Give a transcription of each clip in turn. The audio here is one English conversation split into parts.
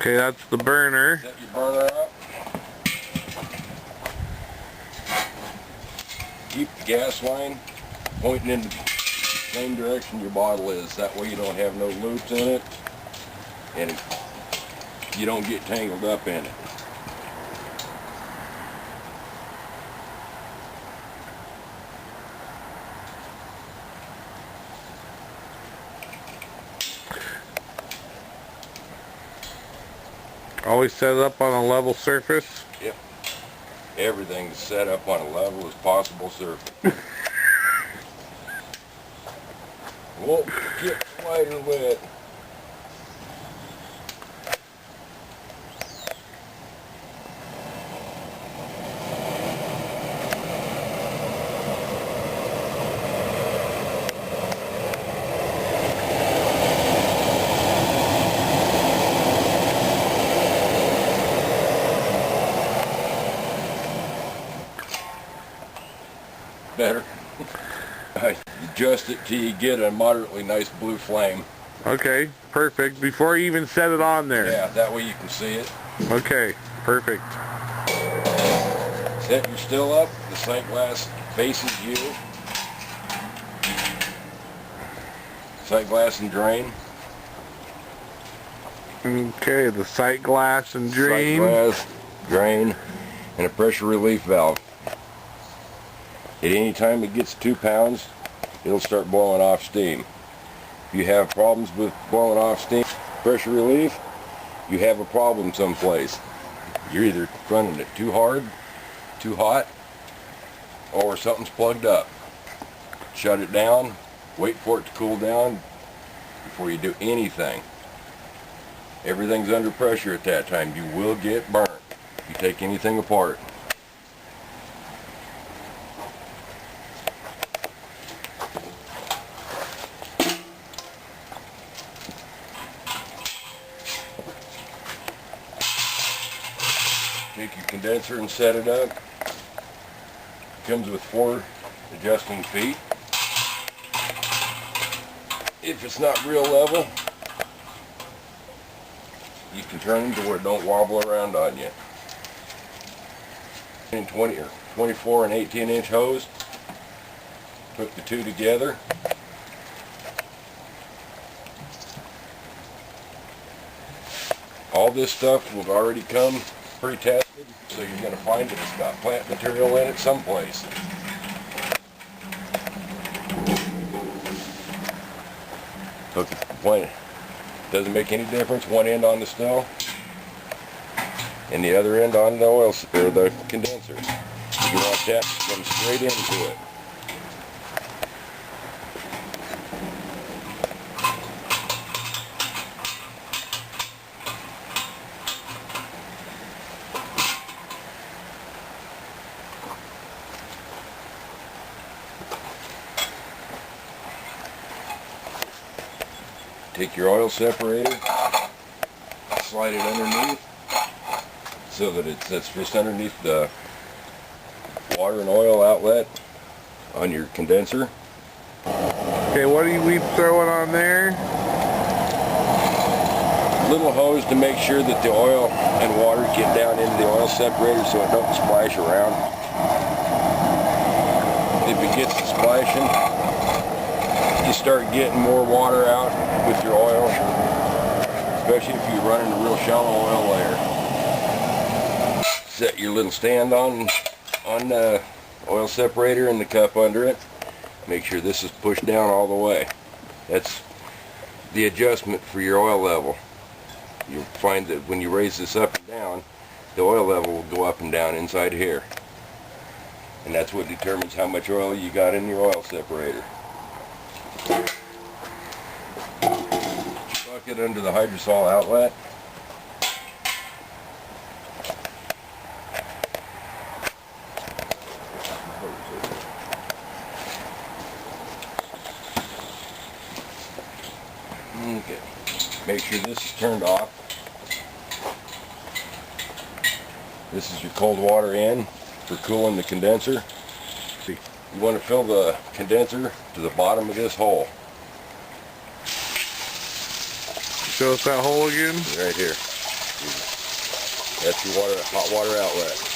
Okay, that's the burner. Set your burner up. Keep the gas line pointing in the same direction your bottle is. That way you don't have no loops in it and you don't get tangled up in it. Always set it up on a level surface. Yep. Everything's set up on a level as possible surface. Won't get white or wet. Better. Adjust it till you get a moderately nice blue flame. Okay, perfect. Before you even set it on there. Yeah, that way you can see it. Okay, perfect. Set your still up. The sight glass faces you. Sight glass and drain. Okay, the sight glass and drain. Sight glass, drain, and a pressure relief valve. At any time it gets 2 pounds, it'll start blowing off steam. If you have problems with blowing off steam, pressure relief, you have a problem someplace. You're either running it too hard, too hot, or something's plugged up. Shut it down, wait for it to cool down before you do anything. Everything's under pressure at that time. You will get burnt if you take anything apart. Take your condenser and set it up. It comes with 4 adjusting feet. If it's not real level, you can turn them to where it don't wobble around on you. In 24 and 18-inch hose, hook the 2 together. All this stuff will already come pre-tested, so you're going to find that it's got plant material in it someplace. Hook the plant. Doesn't make any difference. One end on the still and the other end on the oil or the condenser. You want that to come straight into it. Take your oil separator, slide it underneath so that that's just underneath the water and oil outlet on your condenser. Okay, what are we throwing on there? Little hose to make sure that the oil and water get down into the oil separator so it don't splash around. If it gets to splashing, you start getting more water out with your oil, especially if you're running a real shallow oil layer. Set your little stand on the oil separator and the cup under it. Make sure this is pushed down all the way. That's the adjustment for your oil level. You'll find that when you raise this up and down, the oil level will go up and down inside here. And that's what determines how much oil you got in your oil separator. Bucket under the hydrosol outlet. Okay. Make sure this is turned off. This is your cold water in for cooling the condenser. You want to fill the condenser to the bottom of this hole. Show us that hole again. Right here. That's your hot water outlet.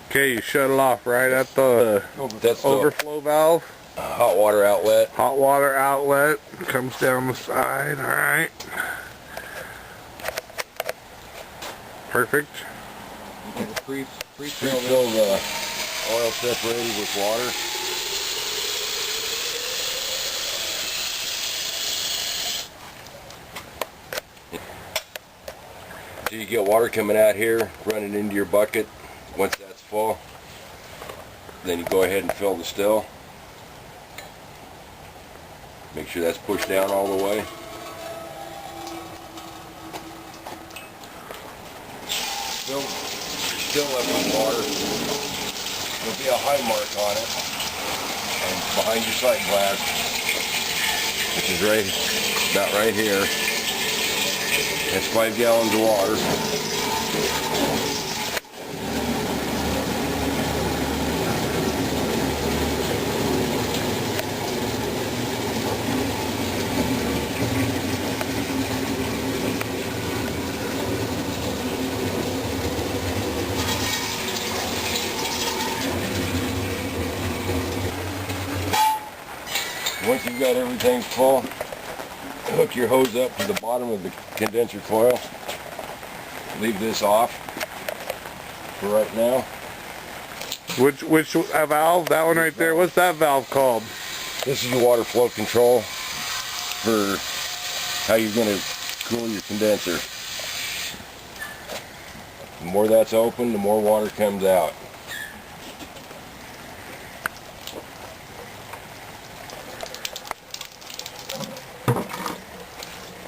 Okay, you shut it off right at the That's overflow valve. Hot water outlet. Hot water outlet comes down the side. All right. Perfect. You can pre-fill the oil separated with water. So you get water coming out here, running into your bucket. Once that's full, then you go ahead and fill the still. Make sure that's pushed down all the way. Fill up with water. There'll be a high mark on it, and behind your sight glass, which is about right here. That's 5 gallons of water. Once you've got everything full, hook your hose up to the bottom of the condenser coil. Leave this off for right now. Which valve? That one right there. What's that valve called? This is your water flow control for how you're going to cool your condenser. The more that's open, the more water comes out.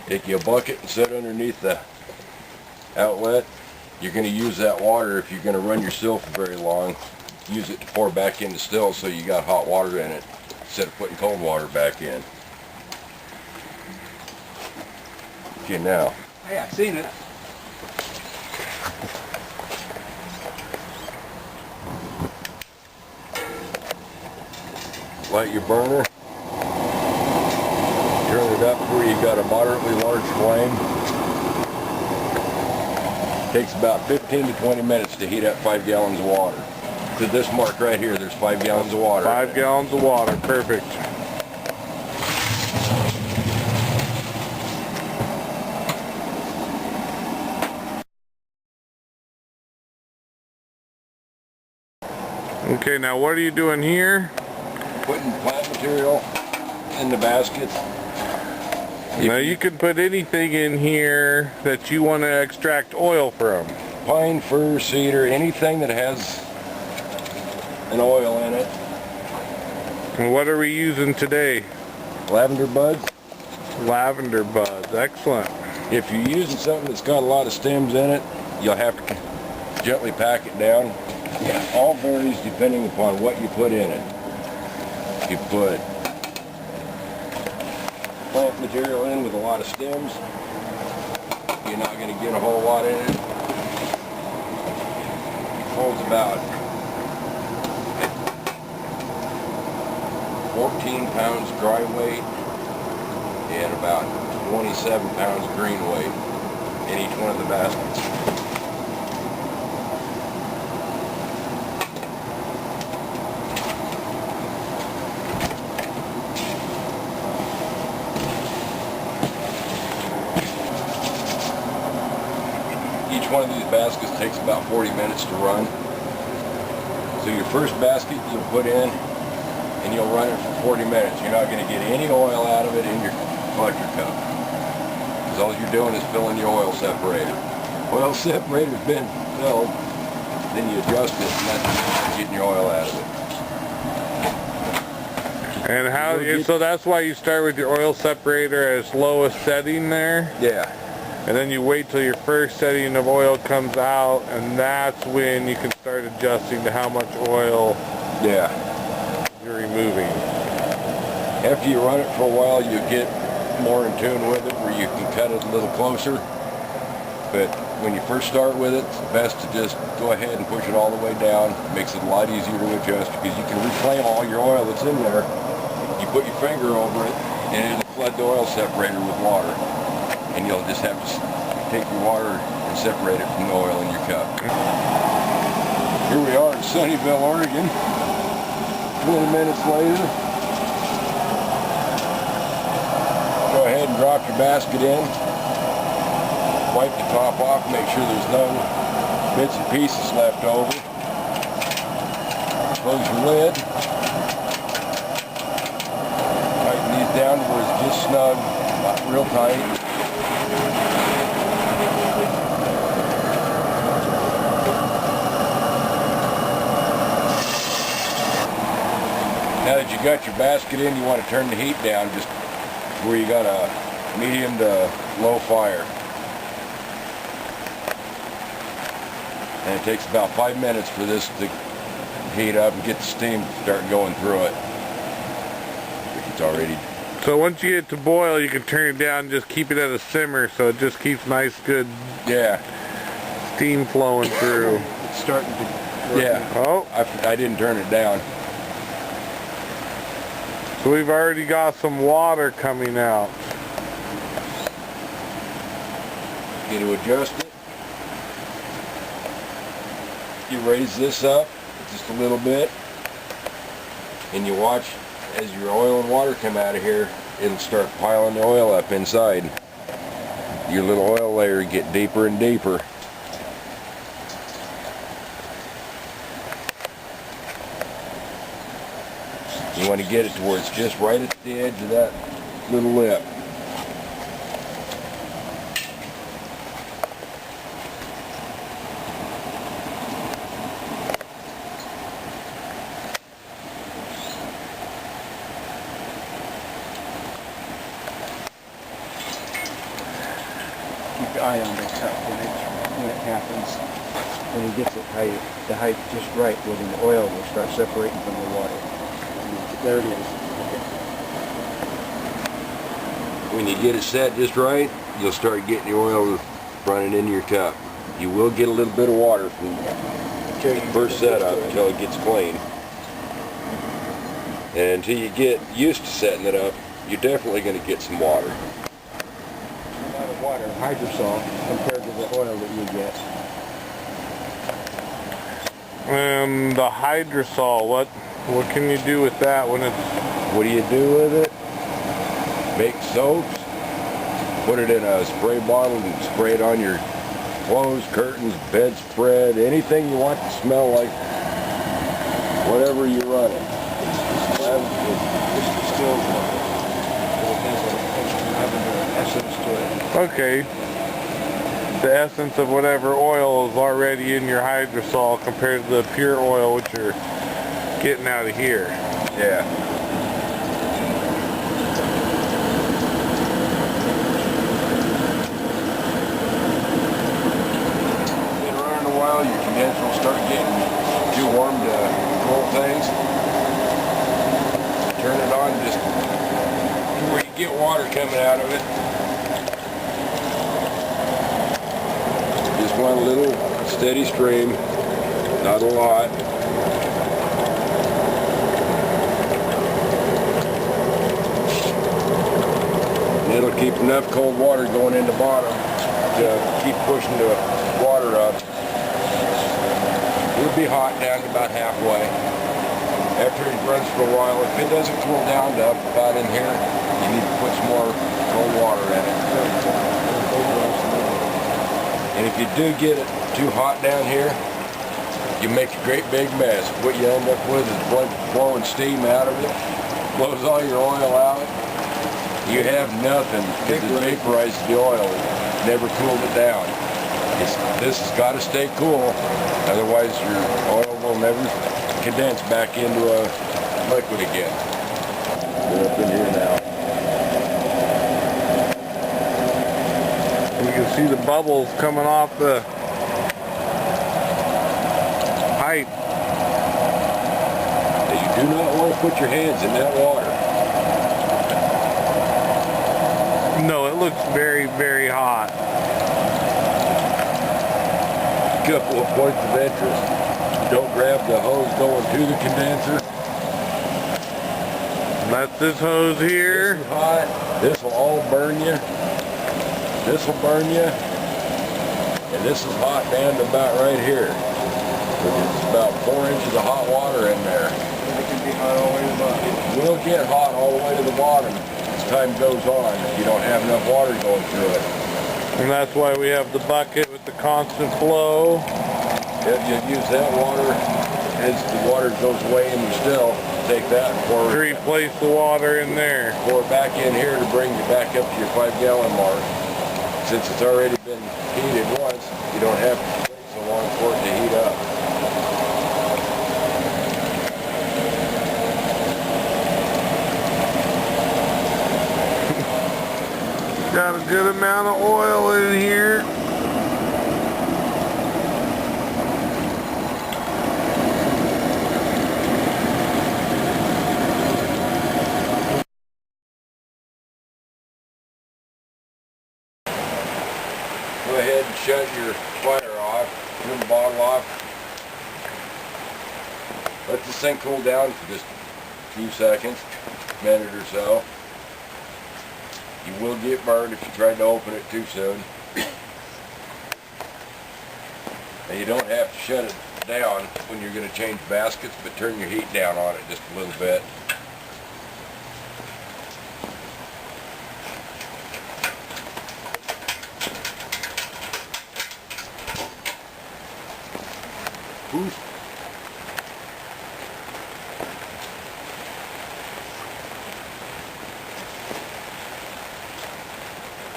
Take you a bucket and set underneath the outlet. You're going to use that water if you're going to run your still for very long. Use it to pour back into still so you got hot water in it instead of putting cold water back in. Okay, now. Hey, I've seen it. Light your burner. Turn it up where you got a moderately large flame. Takes about 15 to 20 minutes to heat up 5 gallons of water. To this mark right here, there's 5 gallons of water. 5 gallons of water, perfect. Okay, now what are you doing here? Putting plant material in the basket. Now you can put anything in here that you want to extract oil from. Pine, fir, cedar, anything that has an oil in it. And what are we using today? Lavender buds. Lavender buds, excellent. If you're using something that's got a lot of stems in it, you'll have to gently pack it down. Yeah, all varies depending upon what you put in it. If you put plant material in with a lot of stems, you're not going to get a whole lot in it. It holds about 14 pounds dry weight and about 27 pounds green weight in each one of the baskets. Each one of these baskets takes about 40 minutes to run. So your first basket you'll put in and you'll run it for 40 minutes. You're not going to get any oil out of it in your electric cup. Because all you're doing is filling your oil separator. Oil separator's been filled, then you adjust it and that's getting your oil out of it. And how, so that's why you start with your oil separator as lowest setting there? Yeah. And then you wait till your first setting of oil comes out, and that's when you can start adjusting to how much oil you're removing. After you run it for a while, you get more in tune with it where you can cut it a little closer. But when you first start with it, it's best to just go ahead and push it all the way down. It makes it a lot easier to adjust because you can reclaim all your oil that's in there. You put your finger over it and it'll flood the oil separator with water. And you'll just have to take your water and separate it from the oil in your cup. Here we are in Sunnyvale, Oregon. 20 minutes later. Go ahead and drop your basket in. Wipe the top off, make sure there's no bits and pieces left over. Close your lid. Tighten these down to where it's just snug, not real tight. Now that you got your basket in, you want to turn the heat down just where you got a medium to low fire. And it takes about 5 minutes for this to heat up and get the steam start going through it. It's already... So once you get it to boil, you can turn it down and just keep it at a simmer so it just keeps nice, good steam flowing through. It's starting to... Yeah. Oh. I didn't turn it down. So we've already got some water coming out. You to adjust it. You raise this up just a little bit and you watch as your oil and water come out of here, it'll start piling the oil up inside. Your little oil layer get deeper and deeper. You want to get it to where it's just right at the edge of that little lip. Keep your eye on the cup when it happens. When he gets it height, the height just right, well then the oil will start separating from the water. There it is. Okay. When you get it set just right, you'll start getting your oil running into your cup. You will get a little bit of water from the first setup until it gets clean. And until you get used to setting it up, you're definitely going to get some water. A lot of water, hydrosol, compared to the oil that you get. And the hydrosol, what can you do with that when it's... What do you do with it? Make soaps, put it in a spray bottle and spray it on your clothes, curtains, bedspread, anything you want to smell like whatever you're running. This distills water. It has a lavender essence to it. Okay. The essence of whatever oil is already in your hydrosol compared to the pure oil which you're getting out of here. Yeah. Been running a while, your condenser will start getting too warm to cool things. Turn it on just where you get water coming out of it. Just one little steady stream, not a lot. And it'll keep enough cold water going in the bottom to keep pushing the water up. It'll be hot down to about halfway. After it runs for a while, if it doesn't cool down to up about in here, you need to put some more cold water in it. And if you do get it too hot down here, you make a great big mess. What you end up with is blowing steam out of it, blows all your oil out. You have nothing because it vaporizes the oil. Never cooled it down. This has got to stay cool, otherwise your oil will never condense back into a liquid again. Get up in here now. You can see the bubbles coming off the pipe. You do not want to put your hands in that water. No, it looks very, very hot. couple of points of interest. Don't grab the hose going to the condenser. That's this hose here. This is hot. This will all burn you. This will burn you. And this is hot down to about right here. It's about 4 inches of hot water in there. It can be hot all the way to the bottom. It will get hot all the way to the bottom as time goes on if you don't have enough water going through it. And that's why we have the bucket with the constant flow. If you use that water as the water goes away in the still, take that and pour To replace the water in there. pour it back in here to bring you back up to your 5-gallon mark. Since it's already been heated once, you don't have to wait so long for it to heat up. Got a good amount of oil in here. Go ahead and shut your fire off, turn the bottle off. Let this thing cool down for just a few seconds, a minute or so. You will get burned if you try to open it too soon. And you don't have to shut it down when you're going to change baskets, but turn your heat down on it just a little bit. Oof.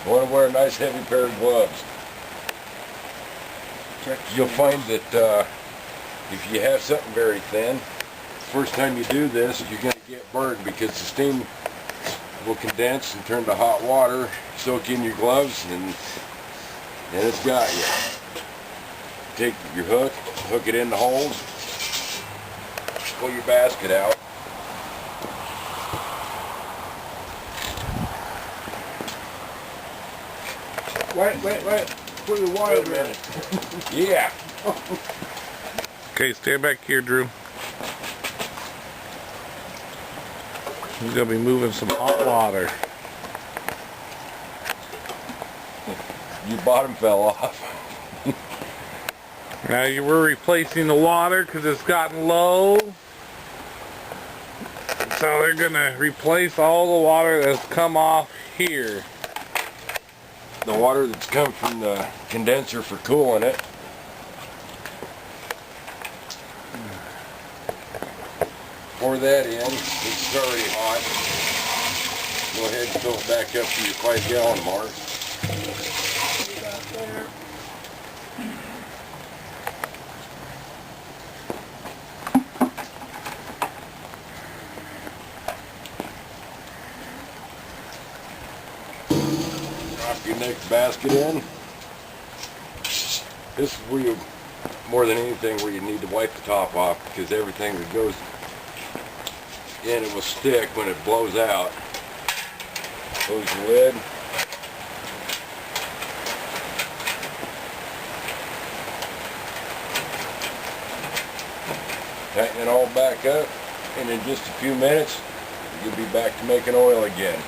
You want to wear a nice heavy pair of gloves. You'll find that if you have something very thin, first time you do this, you're going to get burned because the steam will condense and turn to hot water, soak in your gloves, and it's got you. Take your hook, hook it in the holes, pull your basket out. Wait. Put the wire in. Yeah. Okay, stand back here, Drew. He's gonna be moving some hot water. Your bottom fell off. Now we're replacing the water because it's gotten low. So they're gonna replace all the water that's come off here. The water that's come from the condenser for cooling it. Pour that in. It's already hot. Go ahead and fill it back up to your 5-gallon mark. Drop your next basket in. This is where you, more than anything, where you need to wipe the top off because everything that goes in it will stick when it blows out. Close the lid. Tighten it all back up, and in just a few minutes you'll be back to making oil again.